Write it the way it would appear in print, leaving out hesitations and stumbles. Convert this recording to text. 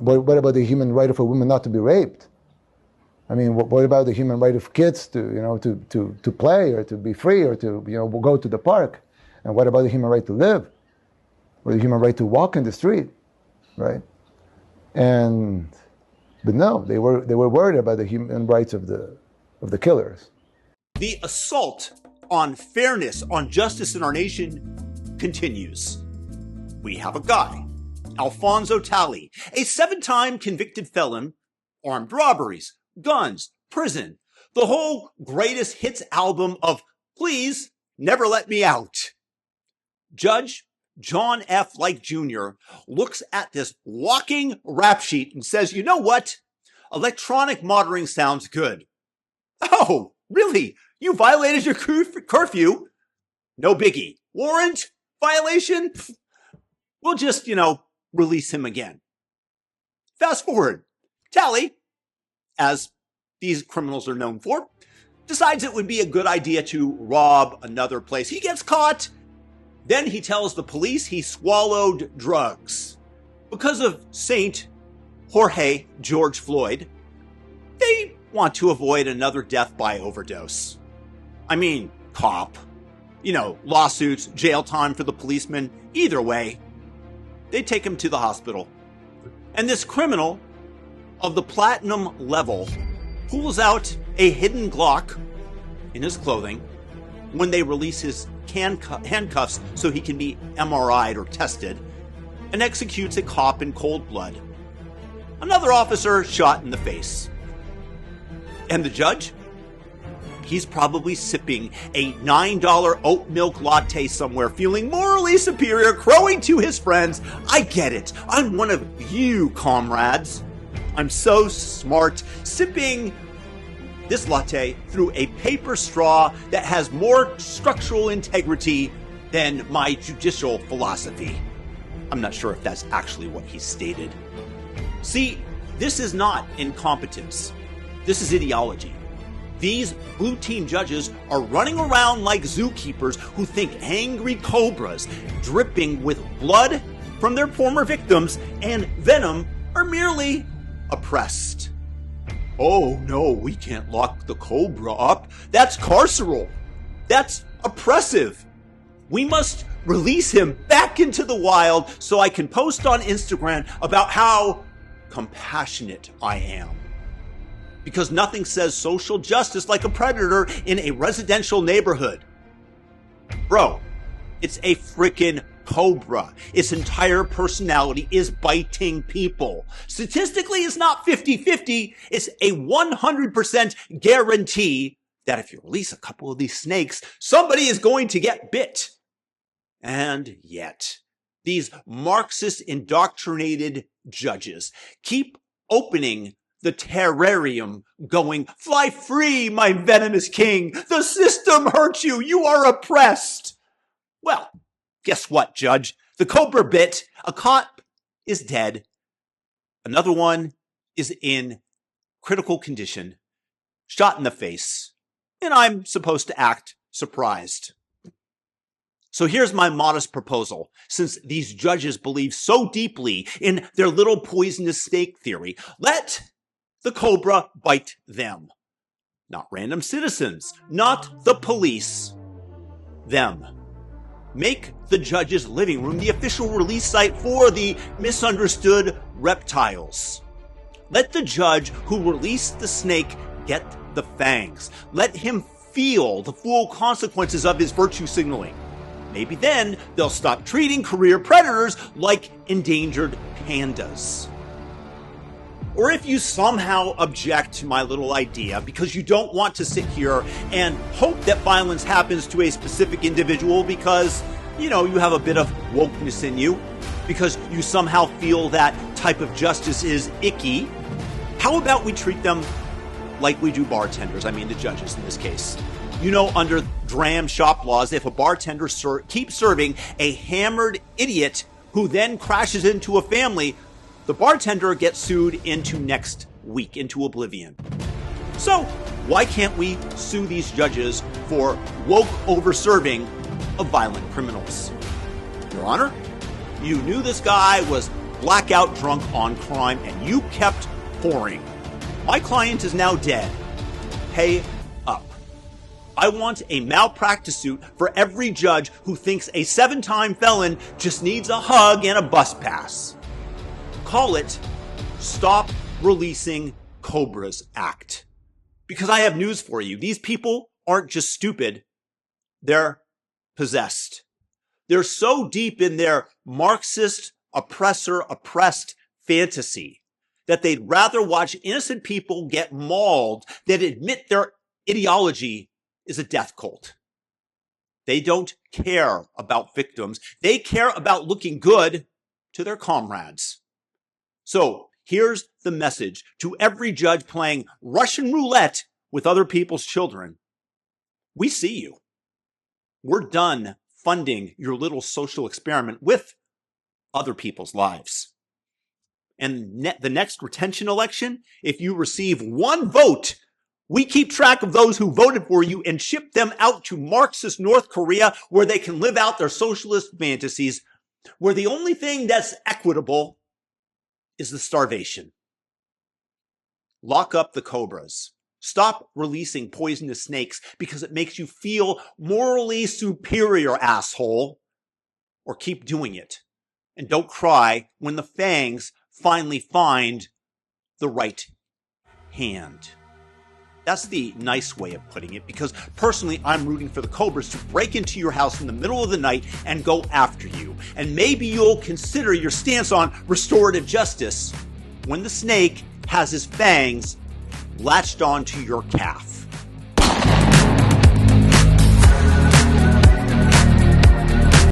What about the human right of a woman not to be raped? I mean, what about the human right of kids to play or to be free or to go to the park? And what about the human right to live, or the human right to walk in the street, right? But no, they were worried about the human rights of the killers. The assault on fairness, on justice in our nation continues. We have a guy, Alphanso Talley, a 7-time convicted felon, armed robberies, guns, prison, the whole greatest hits album of Please Never Let Me Out. Judge John F. Lyke Jr. looks at this walking rap sheet and says, you know what? Electronic monitoring sounds good. Oh, really? You violated your curfew? No biggie. Warrant violation? We'll just, release him again. Fast forward. Talley, as these criminals are known for, decides it would be a good idea to rob another place. He gets caught. Then he tells the police he swallowed drugs. Because of Saint Jorge George Floyd, they want to avoid another death by overdose. I mean, cop. Lawsuits, jail time for the policeman. Either way, they take him to the hospital. And this criminal of the platinum level pulls out a hidden Glock in his clothing when they release his handcuffs so he can be MRI'd or tested, and executes a cop in cold blood. Another officer shot in the face. And the judge? He's probably sipping a $9 oat milk latte somewhere, feeling morally superior, crowing to his friends, I get it. I'm one of you, comrades. I'm so smart, sipping this latte through a paper straw that has more structural integrity than my judicial philosophy. I'm not sure if that's actually what he stated. See, this is not incompetence. This is ideology. These blue team judges are running around like zookeepers who think angry cobras dripping with blood from their former victims and venom are merely oppressed. Oh no, we can't lock the cobra up. That's carceral. That's oppressive. We must release him back into the wild so I can post on Instagram about how compassionate I am. Because nothing says social justice like a predator in a residential neighborhood. Bro, it's a frickin' cobra. Its entire personality is biting people. Statistically, it's not 50-50. It's a 100% guarantee that if you release a couple of these snakes, somebody is going to get bit. And yet, these Marxist-indoctrinated judges keep opening the terrarium, going, fly free, my venomous king. The system hurts you. You are oppressed. Well, guess what, Judge? The cobra bit. A cop is dead. Another one is in critical condition, shot in the face. And I'm supposed to act surprised. So here's my modest proposal. Since these judges believe so deeply in their little poisonous snake theory, let the cobra bite them. Not random citizens, not the police. Them. Make the judge's living room the official release site for the misunderstood reptiles. Let the judge who released the snake get the fangs. Let him feel the full consequences of his virtue signaling. Maybe then they'll stop treating career predators like endangered pandas. Or if you somehow object to my little idea because you don't want to sit here and hope that violence happens to a specific individual because, you have a bit of wokeness in you, because you somehow feel that type of justice is icky, how about we treat them like we do bartenders? I mean, the judges in this case. Under dram shop laws, if a bartender keeps serving a hammered idiot who then crashes into a family, the bartender gets sued into next week, into oblivion. So, why can't we sue these judges for woke over-serving of violent criminals? Your Honor, you knew this guy was blackout drunk on crime, and you kept pouring. My client is now dead. Pay up. I want a malpractice suit for every judge who thinks a 7-time felon just needs a hug and a bus pass. Call it Stop Releasing Cobras Act. Because I have news for you. These people aren't just stupid. They're possessed. They're so deep in their Marxist, oppressed fantasy that they'd rather watch innocent people get mauled than admit their ideology is a death cult. They don't care about victims. They care about looking good to their comrades. So here's the message to every judge playing Russian roulette with other people's children. We see you. We're done funding your little social experiment with other people's lives. And the next retention election, if you receive 1 vote, we keep track of those who voted for you and ship them out to Marxist North Korea, where they can live out their socialist fantasies, where the only thing that's equitable is the starvation. Lock up the cobras. Stop releasing poisonous snakes because it makes you feel morally superior, asshole. Or keep doing it. And don't cry when the fangs finally find the right hand. That's the nice way of putting it, because personally, I'm rooting for the cobras to break into your house in the middle of the night and go after you. And maybe you'll consider your stance on restorative justice when the snake has his fangs latched onto your calf.